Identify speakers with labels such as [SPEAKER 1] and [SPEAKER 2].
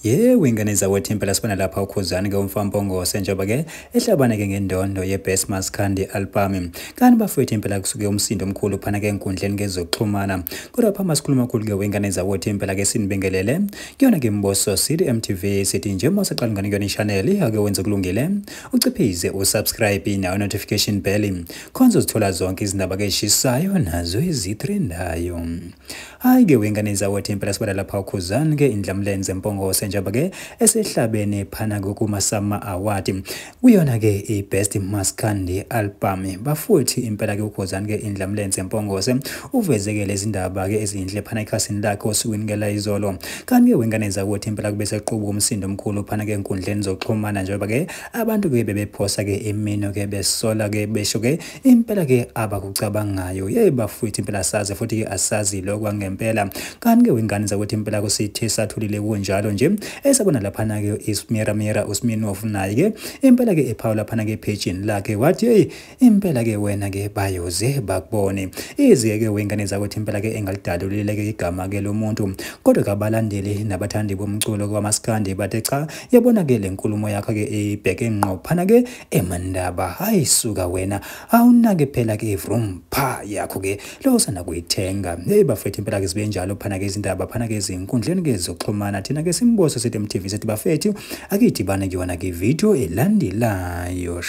[SPEAKER 1] Ingane zawethu impela sibona lapha ukhuzani ke umfambongoze njengoba ke ehlabana ke ngendondo ye-Best Maskandi album. Kanti bafowethu impela kusuke umsindo omkhulu phana ke enkundleni kezokuxhumana. Kodwa pha masikhuluma kakhulu ke wengane zawethu impela ke sinibingelele. Kuyona ke Mboso City MTV sithi nje masaqala ngani kuyona i-channel ake wenze kulungile. Uciphize usubscribe na notification bell. Khonza uzithola zonke izindaba ke eshisayo nazo ezitrendayo. Hayi ke wengane zawethu impela sibona lapha ukhuzani ke indlamlenze empongose njengoba ke esehlabene phana kuma-Sama Award kuyona ke i-Best Maskandi album. Bafuthi impela ke ukhuzani ke indlamlenze empongose uveze ke lezi ndaba ke ezinhle phana ekhasini lakhe osukwini ke la izolo. Kanti ke wengane zawethu impela kube sequbuka umsindo omkhulu phana ke enkundleni zokuxhumana njengoba ke abantu ke bebephosa ke imino ke besola ke besho ke impela ke abakucabangayo. Bafuthi impela sazi futhi ke asazi lokho ngempela. Kanti ke wengane zawethu impela kusithe sathulile kunjalo nje esabona laphana ke ismira Usminov naye ke impela ke ephawula laphana ke page lakhe wathi hey impela ke wena ke bayoze bakubone izi ke wengane zawethu impela ke engalidalulile ke igama ke lomuntu kodwa kabalandeli nabathandi bomculo kwaMaskandi bathe cha yabona ke lenkulumo yakho ke ibheke ngqo phana ke emandaba hayi suka wena awunake phela ke vroom pha yakho ke lo sana kuyithenga bafethu impela ke sibe njalo phana ke izindaba phana ke izinkundleni ke zokuxhumana thina ke Mboso City MTV sithi bafethu akidibane kuyona ke video elandelayo.